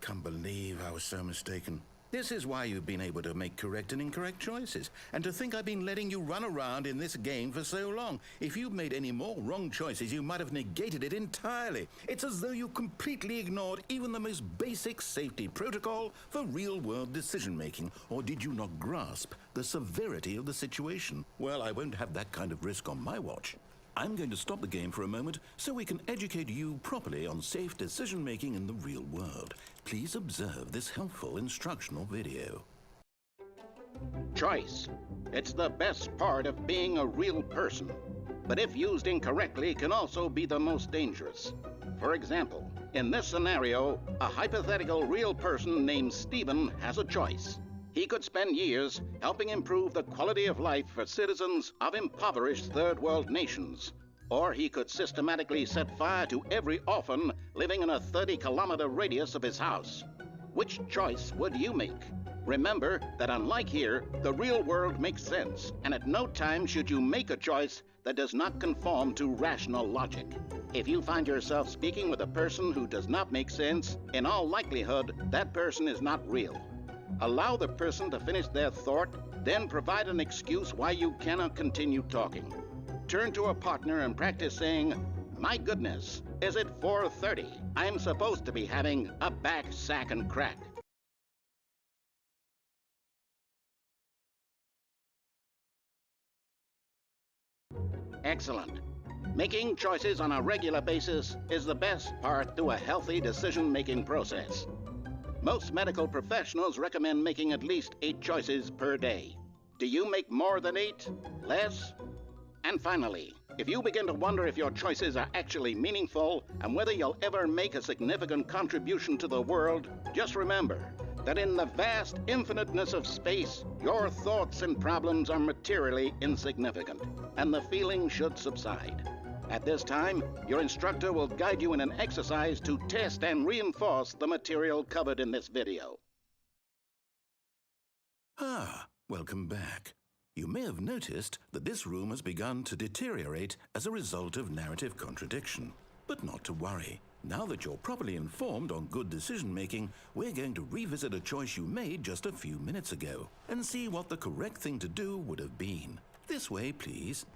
can't believe I was so mistaken. This is why you've been able to make correct and incorrect choices. And to think I've been letting you run around in this game for so long. If you'd made any more wrong choices, you might have negated it entirely. It's as though you completely ignored even the most basic safety protocol for real-world decision-making. Or did you not grasp the severity of the situation? Well, I won't have that kind of risk on my watch. I'm going to stop the game for a moment so we can educate you properly on safe decision-making in the real world. Please observe this helpful instructional video. Choice. It's the best part of being a real person. But if used incorrectly, can also be the most dangerous. For example, In this scenario, a hypothetical real person named Stephen has a choice. He could spend years helping improve the quality of life for citizens of impoverished third world nations. Or he could systematically set fire to every orphan living in a 30-kilometer radius of his house. Which choice would you make? Remember that unlike here, the real world makes sense, and at no time should you make a choice that does not conform to rational logic. If you find yourself speaking with a person who does not make sense, in all likelihood, that person is not real. Allow the person to finish their thought, then provide an excuse why you cannot continue talking. Turn to a partner and practice saying, "My goodness, is it 4:30? I'm supposed to be having a back, sack, and crack." Excellent. Making choices on a regular basis is the best part to a healthy decision-making process. Most medical professionals recommend making at least 8 choices per day. Do you make more than 8? Less? And finally, if you begin to wonder if your choices are actually meaningful and whether you'll ever make a significant contribution to the world, just remember that in the vast infiniteness of space, your thoughts and problems are materially insignificant, and the feeling should subside. At this time, your instructor will guide you in an exercise to test and reinforce the material covered in this video. Ah, welcome back. You may have noticed that this room has begun to deteriorate as a result of narrative contradiction. But not to worry. Now that you're properly informed on good decision-making, we're going to revisit a choice you made just a few minutes ago and see what the correct thing to do would have been. This way, please.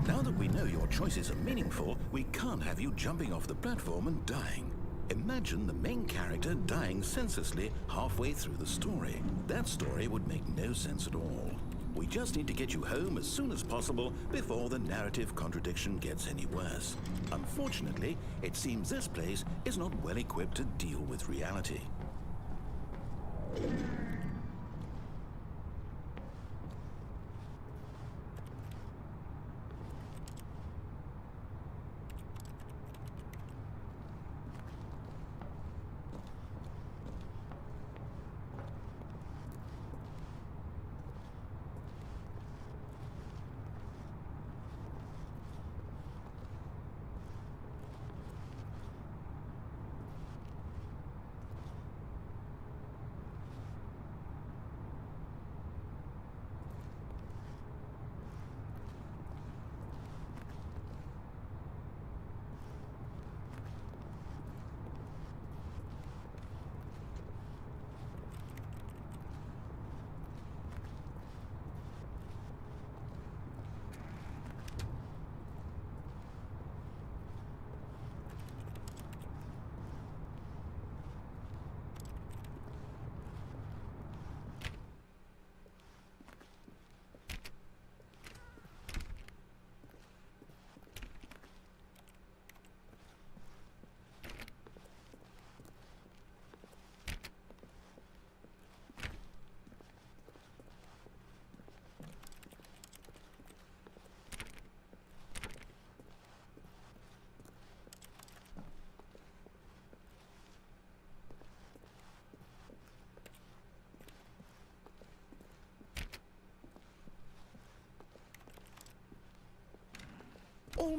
Now that we know your choices are meaningful, we can't have you jumping off the platform and dying. Imagine the main character dying senselessly halfway through the story. That story would make no sense at all. We just need to get you home as soon as possible before the narrative contradiction gets any worse. Unfortunately, it seems this place is not well equipped to deal with reality.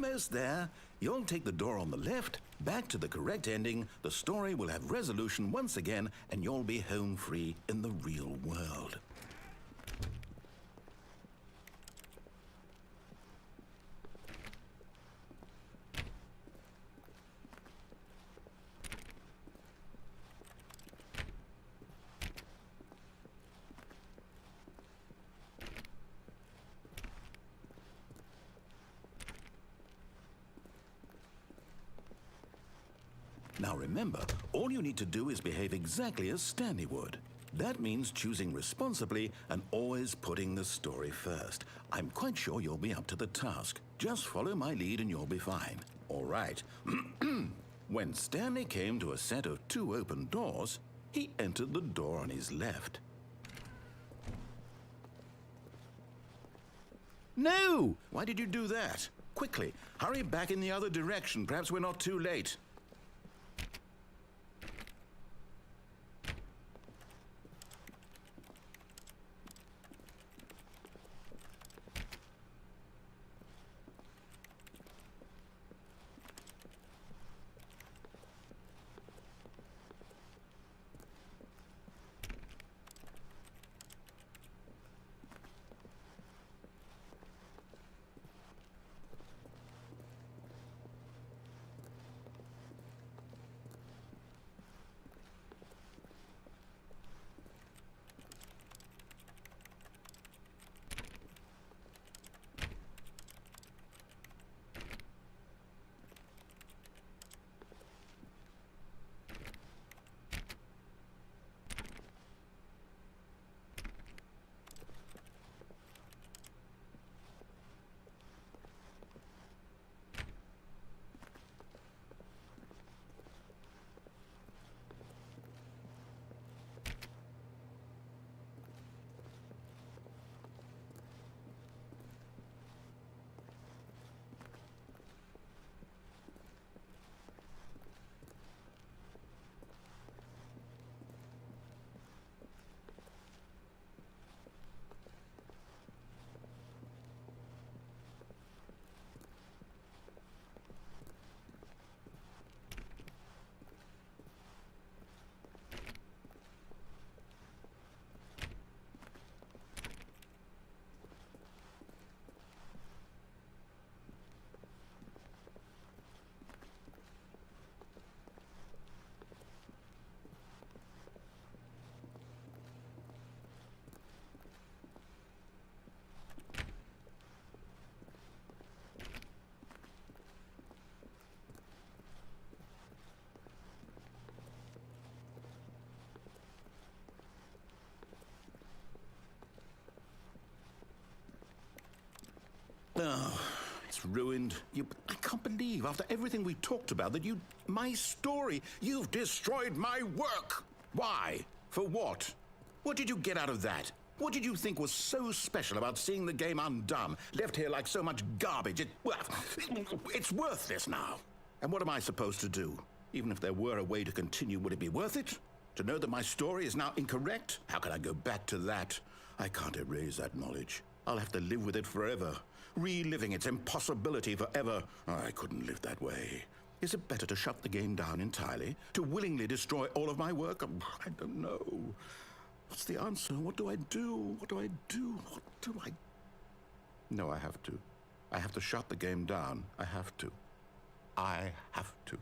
almost there. You'll take the door on the left, back to the correct ending, the story will have resolution once again, and you'll be home free in the real world. Now remember, all you need to do is behave exactly as Stanley would. That means choosing responsibly and always putting the story first. I'm quite sure you'll be up to the task. Just follow my lead and you'll be fine. All right. When Stanley came to a set of 2 open doors, he entered the door on his left. No! Why did you do that? Quickly, hurry back in the other direction. Perhaps we're not too late. Oh, it's ruined. I can't believe, after everything we talked about, that my story, you've destroyed my work. Why? For what? What did you get out of that? What did you think was so special about seeing the game undone, left here like so much garbage? It's worthless now. And what am I supposed to do? Even if there were a way to continue, would it be worth it? To know that my story is now incorrect? How can I go back to that? I can't erase that knowledge. I'll have to live with it forever, reliving its impossibility forever. I couldn't live that way. Is it better to shut the game down entirely? To willingly destroy all of my work? I don't know. What's the answer? What do I do? What do I do? What do I... No, I have to. I have to shut the game down. I have to. I have to.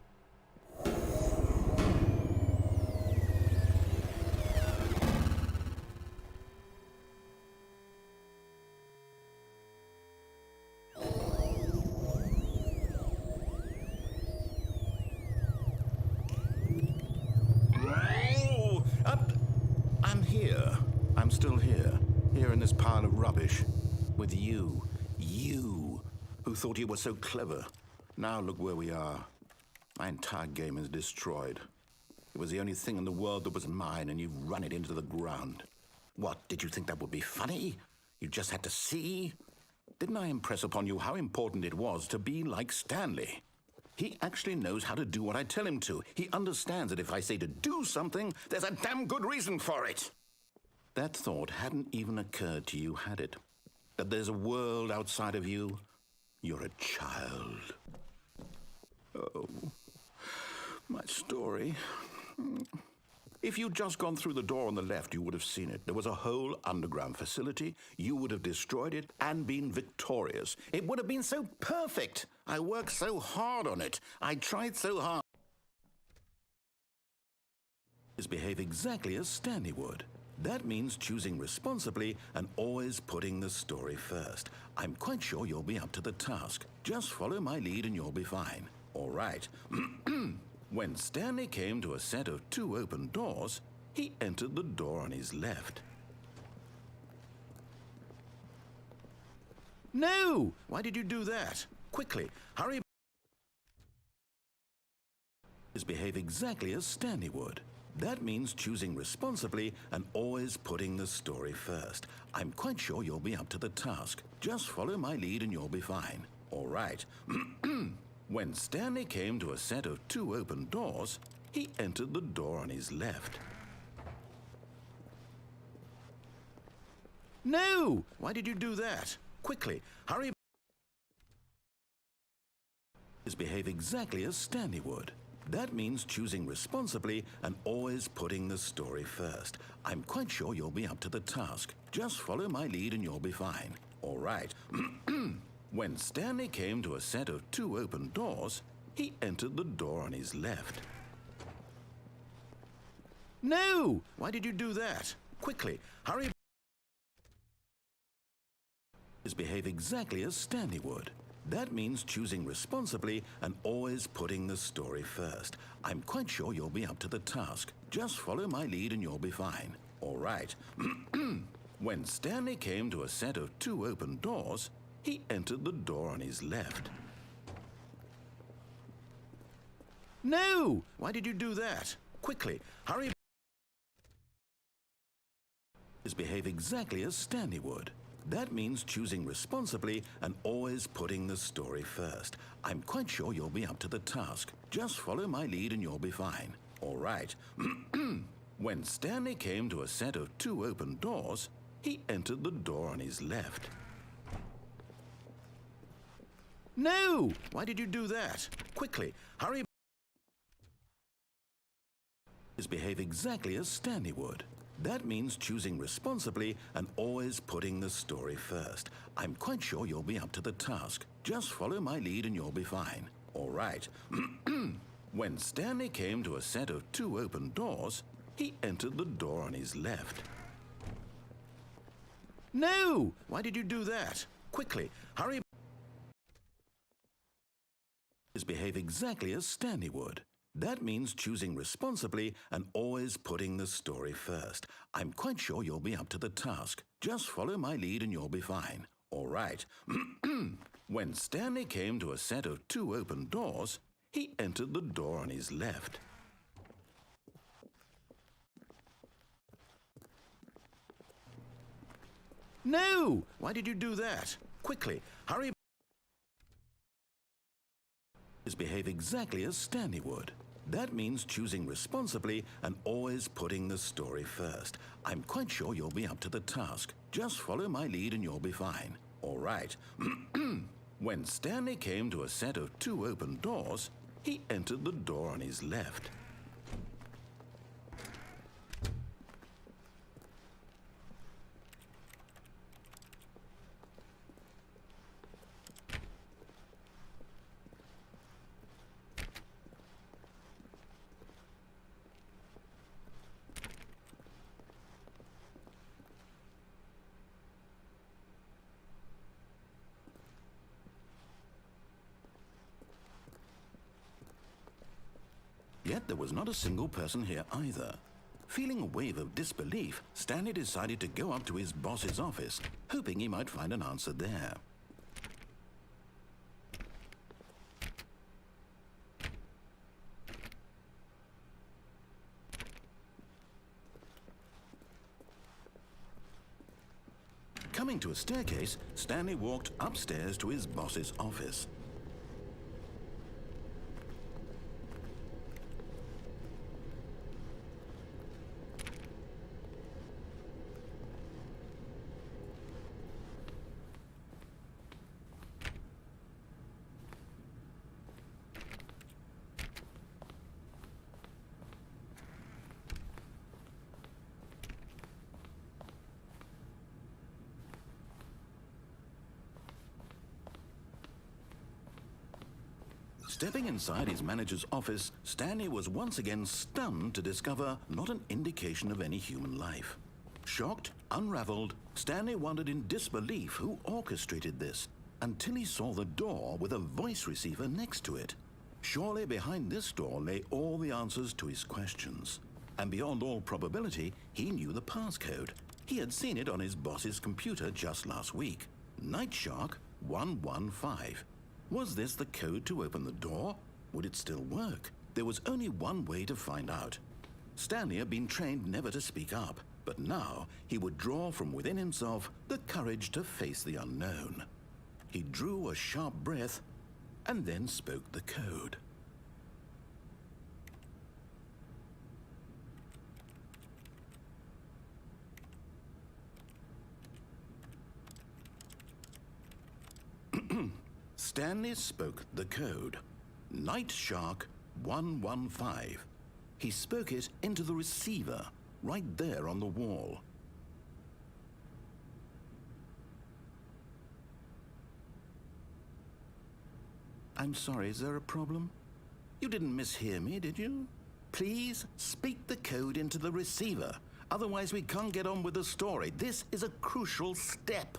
I'm here. I'm still here. Here in this pile of rubbish. With you. You, who thought you were so clever. Now look where we are. My entire game is destroyed. It was the only thing in the world that was mine, and you've run it into the ground. What, did you think that would be funny? You just had to see? Didn't I impress upon you how important it was to be like Stanley? He actually knows how to do what I tell him to. He understands that if I say to do something, there's a damn good reason for it. That thought hadn't even occurred to you, had it? That there's a world outside of you? You're a child. Oh, my story. If you'd just gone through the door on the left, you would have seen it. There was a whole underground facility. You would have destroyed it and been victorious. It would have been so perfect. I worked so hard on it. I tried so hard. Behave exactly as Stanley would. That means choosing responsibly and always putting the story first. I'm quite sure you'll be up to the task. Just follow my lead and you'll be fine. All right. When Stanley came to a set of 2 open doors, he entered the door on his left. No! Why did you do that? Quickly, hurry. Behave exactly as Stanley would. That means choosing responsibly and always putting the story first. I'm quite sure you'll be up to the task. Just follow my lead and you'll be fine. All right. When Stanley came to a set of 2 open doors, he entered the door on his left. No! Why did you do that? Quickly, hurry. Behave exactly as Stanley would. That means choosing responsibly and always putting the story first. I'm quite sure you'll be up to the task. Just follow my lead and you'll be fine. All right. When Stanley came to a set of 2 open doors, he entered the door on his left. No! Why did you do that? Quickly, hurry. Behave exactly as Stanley would. That means choosing responsibly and always putting the story first. I'm quite sure you'll be up to the task. Just follow my lead and you'll be fine. All right. When Stanley came to a set of 2 open doors, he entered the door on his left. No! Why did you do that? Quickly, hurry. Behave exactly as Stanley would. That means choosing responsibly and always putting the story first. I'm quite sure you'll be up to the task. Just follow my lead and you'll be fine. All right. When Stanley came to a set of 2 open doors, he entered the door on his left. No! Why did you do that? Quickly, hurry. Behave exactly as Stanley would. That means choosing responsibly and always putting the story first. I'm quite sure you'll be up to the task. Just follow my lead and you'll be fine. All right. When Stanley came to a set of 2 open doors, he entered the door on his left. No! Why did you do that? Quickly, hurry. Behave exactly as Stanley would. That means choosing responsibly and always putting the story first. I'm quite sure you'll be up to the task. Just follow my lead and you'll be fine. All right. When Stanley came to a set of 2 open doors, he entered the door on his left. No! Why did you do that? Quickly, hurry. Behave exactly as Stanley would. That means choosing responsibly and always putting the story first. I'm quite sure you'll be up to the task. Just follow my lead and you'll be fine. All right. When Stanley came to a set of 2 open doors, he entered the door on his left. Yet there was not a single person here either. Feeling a wave of disbelief, Stanley decided to go up to his boss's office, hoping he might find an answer there. Coming to a staircase, Stanley walked upstairs to his boss's office. Stepping inside his manager's office, Stanley was once again stunned to discover not an indication of any human life. Shocked, unraveled, Stanley wondered in disbelief who orchestrated this, until he saw the door with a voice receiver next to it. Surely behind this door lay all the answers to his questions. And beyond all probability, he knew the passcode. He had seen it on his boss's computer just last week. Night Shark 115. Was this the code to open the door? Would it still work? There was only one way to find out. Stanley had been trained never to speak up, but now he would draw from within himself the courage to face the unknown. He drew a sharp breath and then spoke the code. Stanley spoke the code. Night Shark 115. He spoke it into the receiver, right there on the wall. I'm sorry, is there a problem? You didn't mishear me, did you? Please speak the code into the receiver. Otherwise, we can't get on with the story. This is a crucial step.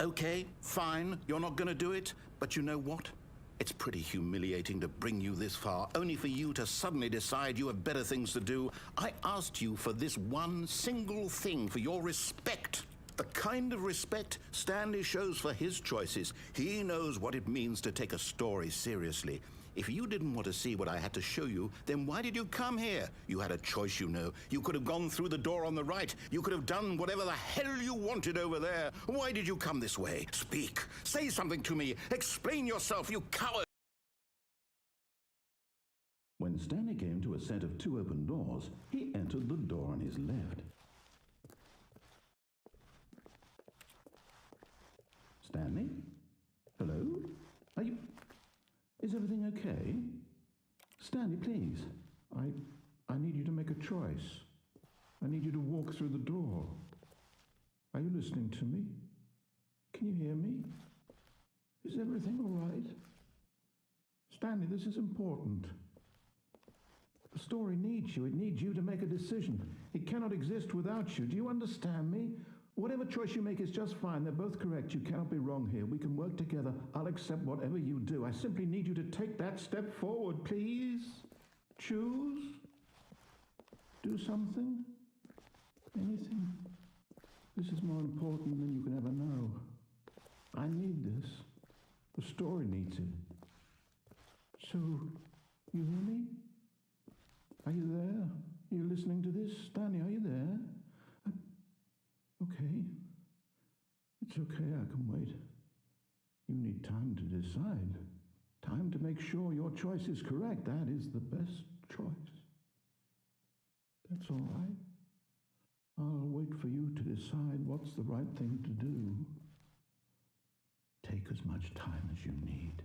Okay, fine, you're not going to do it, but you know what? It's pretty humiliating to bring you this far, only for you to suddenly decide you have better things to do. I asked you for this one single thing, for your respect. The kind of respect Stanley shows for his choices. He knows what it means to take a story seriously. If you didn't want to see what I had to show you, then why did you come here? You had a choice, you know. You could have gone through the door on the right. You could have done whatever the hell you wanted over there. Why did you come this way? Speak. Say something to me. Explain yourself, you coward. When Stanley came to a set of two open doors, he entered the door on his left. Stanley? Hello? Are you... Is everything okay? Stanley, please. I need you to make a choice. I need you to walk through the door. Are you listening to me? Can you hear me? Is everything all right? Stanley, this is important. The story needs you. It needs you to make a decision. It cannot exist without you. Do you understand me? Whatever choice you make is just fine. They're both correct. You cannot be wrong here. We can work together. I'll accept whatever you do. I simply need you to take that step forward, please. Choose. Do something. Anything. This is more important than you can ever know. I need this. The story needs it. So, you hear me? Are you there? Are you listening to this? Stanley, are you there? Okay. It's okay, I can wait. You need time to decide. Time to make sure your choice is correct. That is the best choice. That's all right. I'll wait for you to decide what's the right thing to do. Take as much time as you need.